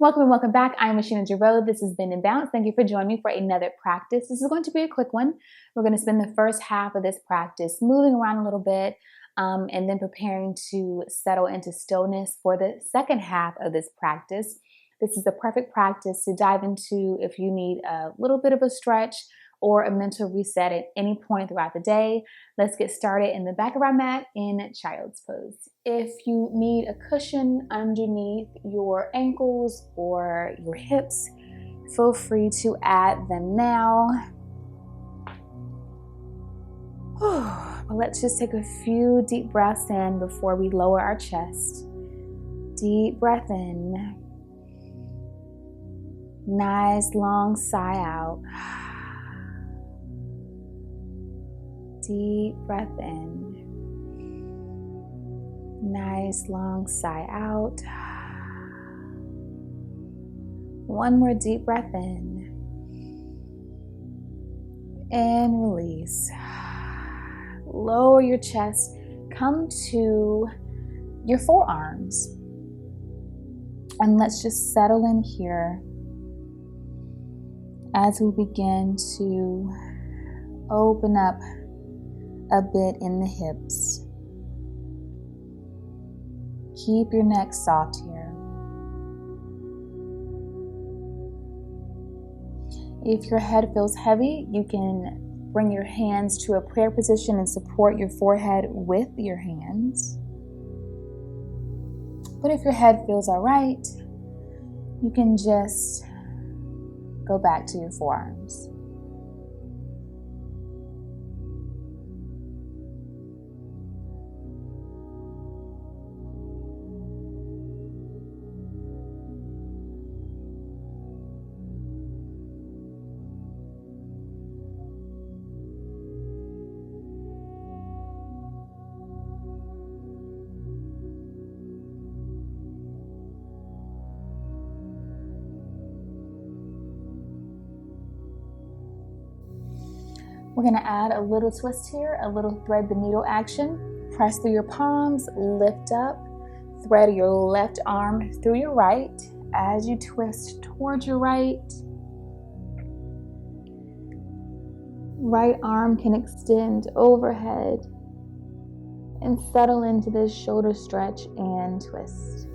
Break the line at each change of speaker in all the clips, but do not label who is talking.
Welcome and welcome back. I'm Rasheena Jarreau. This has been In Balance. Thank you for joining me for another practice. This is going to be a quick one. We're going to spend the first half of this practice moving around a little bit and then preparing to settle into stillness for the second half of this practice. This is the perfect practice to dive into if you need a little bit of a stretch or a mental reset at any point throughout the day. Let's get started in the back of our mat in child's pose. If you need a cushion underneath your ankles or your hips, feel free to add them now. Let's just take a few deep breaths in before we lower our chest. Deep breath in. Nice long sigh out. Deep breath in. Nice long sigh out. One more deep breath in. And release. Lower your chest. Come to your forearms. And let's just settle in here as we begin to open up a bit in the hips. Keep your neck soft here. If your head feels heavy, you can bring your hands to a prayer position and support your forehead with your hands. But if your head feels all right, you can just go back to your forearms. We're going to add a little twist here, a little thread the needle action. Press through your palms, lift up, thread your left arm through your right as you twist towards your right. Right arm can extend overhead and settle into this shoulder stretch and twist.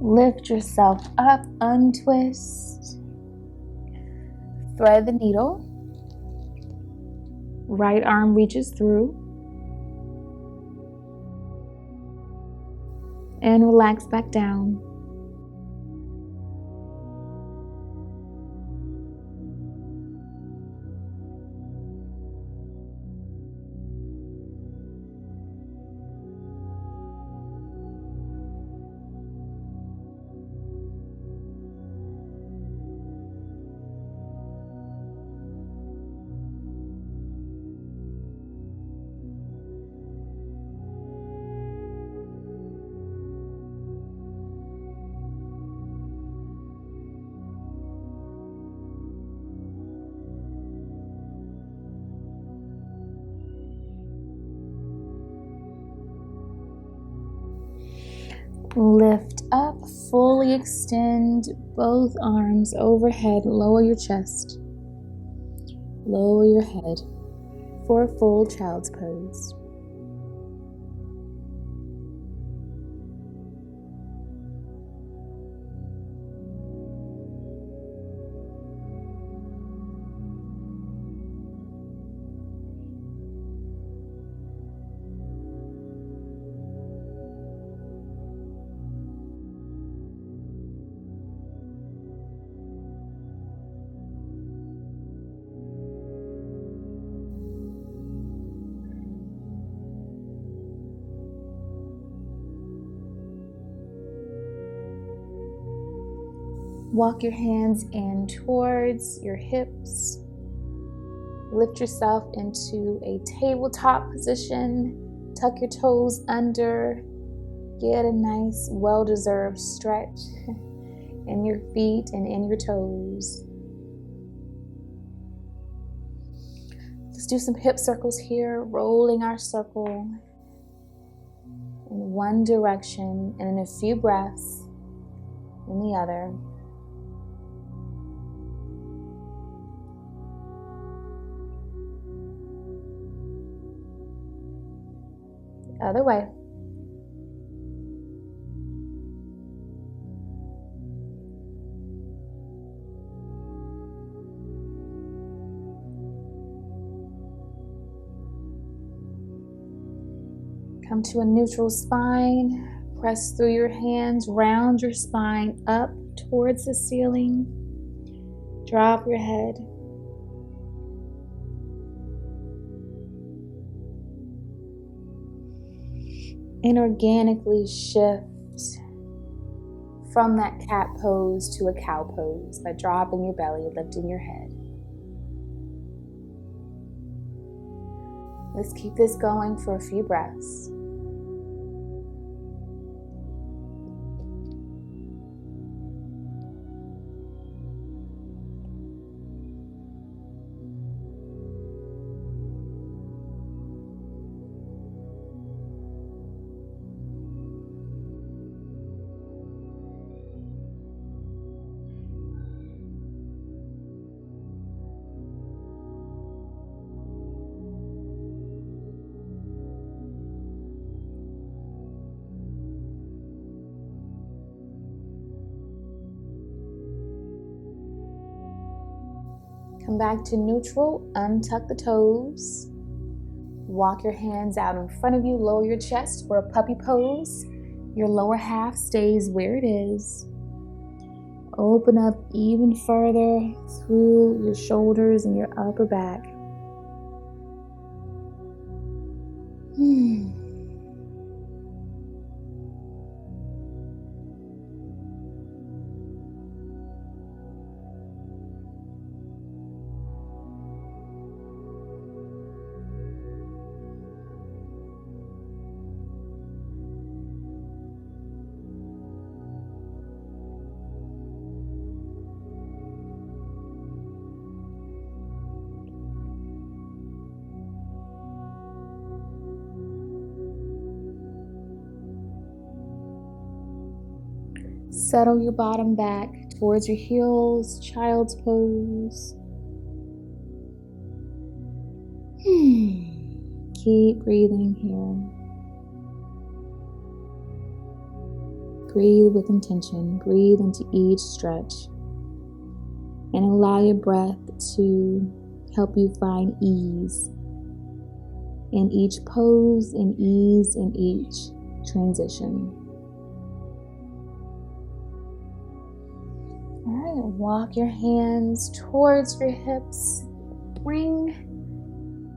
Lift yourself up, untwist, thread the needle, right arm reaches through, and relax back down. Lift up, fully extend both arms overhead, lower your chest, lower your head for a full child's pose. Walk your hands in towards your hips. Lift yourself into a tabletop position. Tuck your toes under. Get a nice, well-deserved stretch in your feet and in your toes. Let's do some hip circles here, rolling our circle in one direction and in a few breaths in the other. Other way. Come to a neutral spine. Press through your hands, round your spine up towards the ceiling. Drop your head. And organically shift from that cat pose to a cow pose by dropping your belly, lifting your head. Let's keep this going for a few breaths. Come back to neutral, untuck the toes. Walk your hands out in front of you, lower your chest for a puppy pose. Your lower half stays where it is. Open up even further through your shoulders and your upper back. Settle your bottom back towards your heels, child's pose. Keep breathing here. Breathe with intention. Breathe into each stretch. And allow your breath to help you find ease in each pose and ease in each transition. All right, walk your hands towards your hips. Bring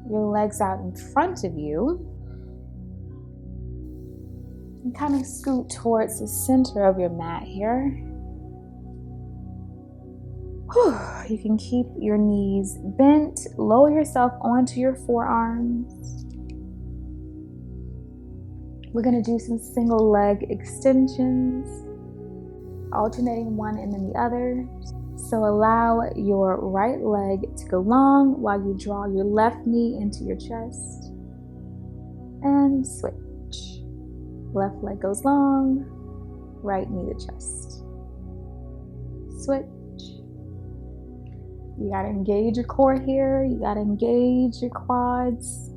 your legs out in front of you. And kind of scoot towards the center of your mat here. You can keep your knees bent. Lower yourself onto your forearms. We're going to do some single leg extensions, alternating one and then the other. So allow your right leg to go long while you draw your left knee into your chest. And switch. Left leg goes long, right knee to chest. Switch. You gotta engage your core here. You gotta engage your quads.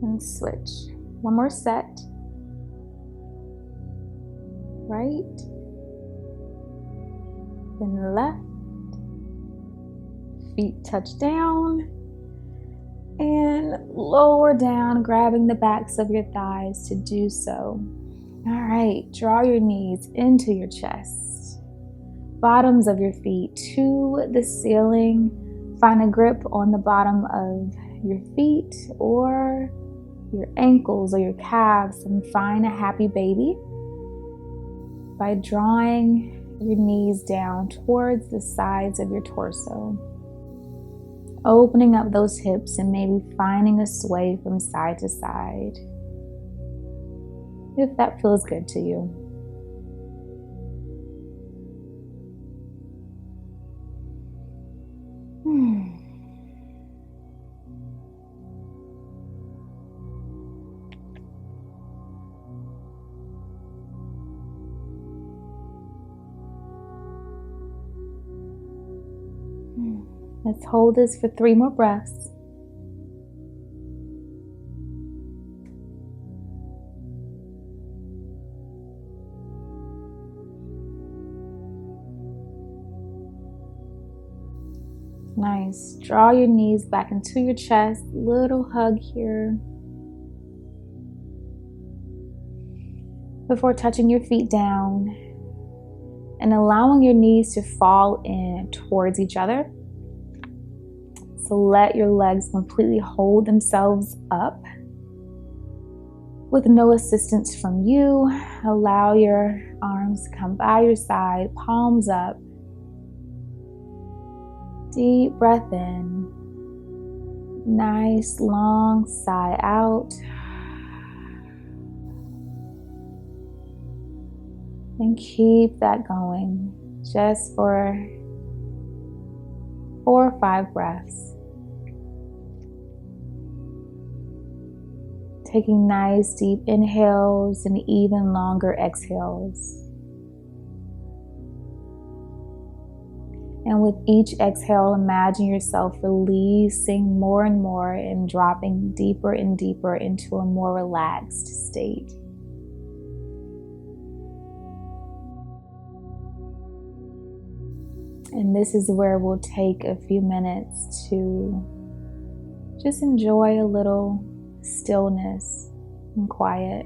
And switch. One more set. Right. Then left. Feet touch down. And lower down, grabbing the backs of your thighs to do so. All right, draw your knees into your chest. Bottoms of your feet to the ceiling. Find a grip on the bottom of your feet or your ankles or your calves, and find a happy baby by drawing your knees down towards the sides of your torso, opening up those hips and maybe finding a sway from side to side, if that feels good to you. Let's hold this for 3 more breaths. Nice. Draw your knees back into your chest. Little hug here. Before touching your feet down and allowing your knees to fall in towards each other. So let your legs completely hold themselves up with no assistance from you. Allow your arms to come by your side, palms up. Deep breath in. Nice long sigh out. And keep that going just for 4 or 5 breaths. Taking nice deep inhales and even longer exhales. And with each exhale, imagine yourself releasing more and more and dropping deeper and deeper into a more relaxed state. And this is where we'll take a few minutes to just enjoy a little stillness and quiet.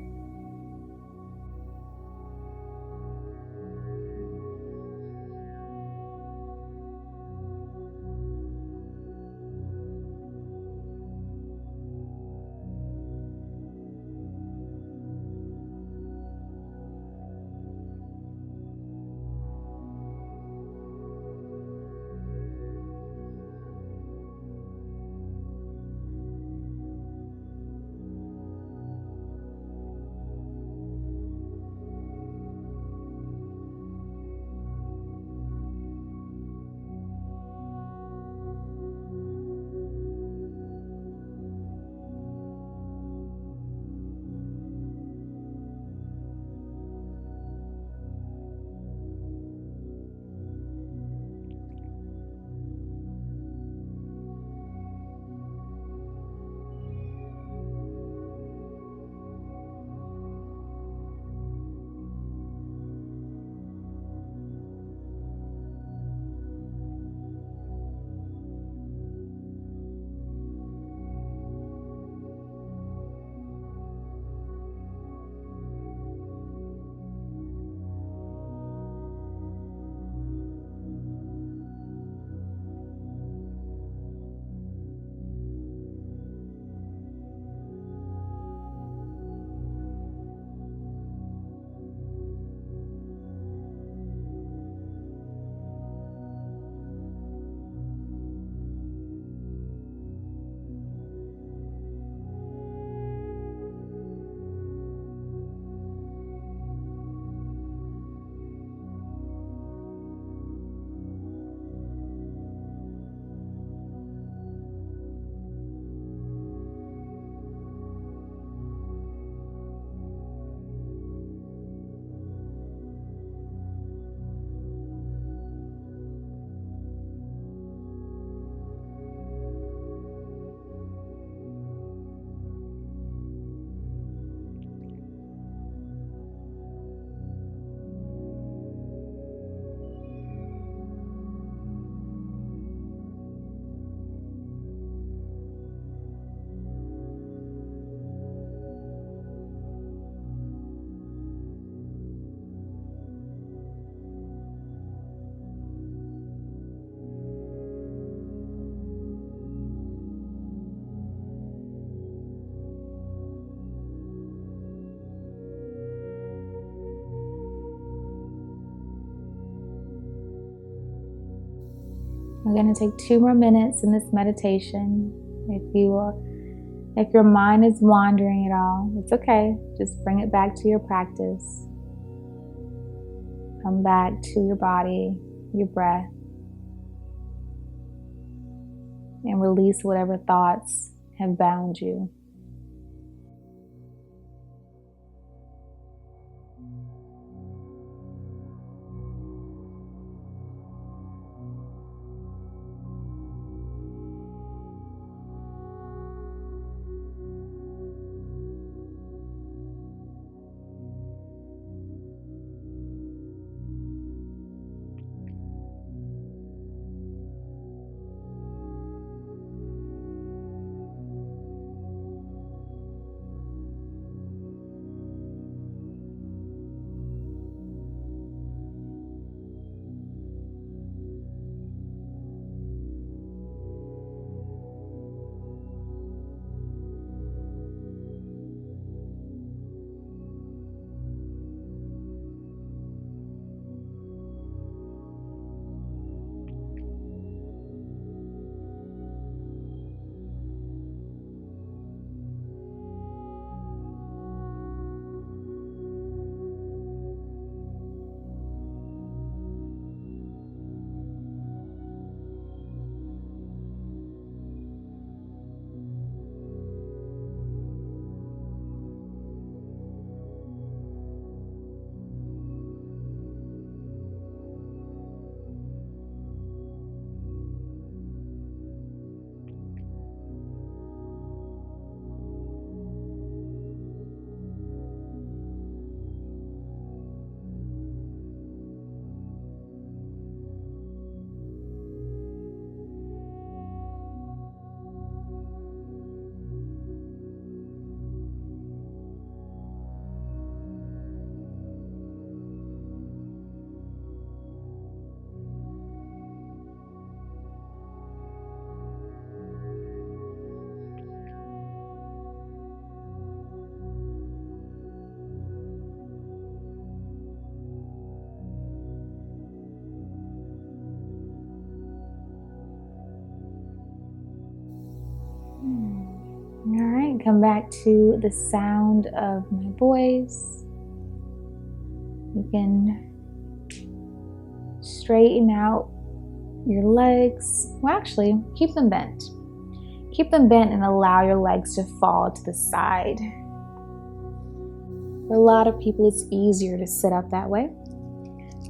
We're going to take 2 more minutes in this meditation. If your mind is wandering at all, it's okay. Just bring it back to your practice. Come back to your body, your breath, and release whatever thoughts have bound you. All right, come back to the sound of my voice. You can straighten out your legs. Well, actually, keep them bent. Keep them bent and allow your legs to fall to the side. For a lot of people, it's easier to sit up that way.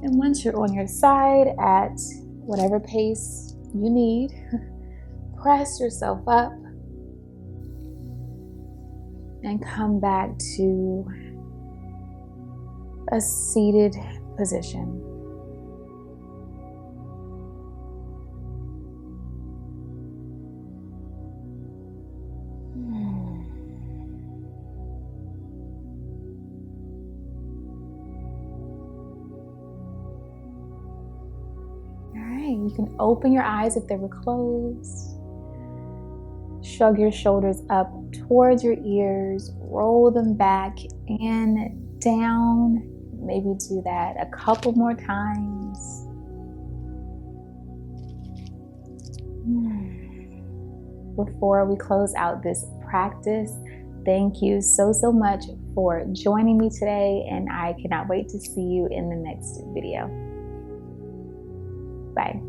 And once you're on your side at whatever pace you need, press yourself up and come back to a seated position. All right, you can open your eyes if they were closed. Shrug your shoulders up towards your ears, roll them back and down. Maybe do that a couple more times. Before we close out this practice, thank you so much for joining me today, and I cannot wait to see you in the next video. Bye.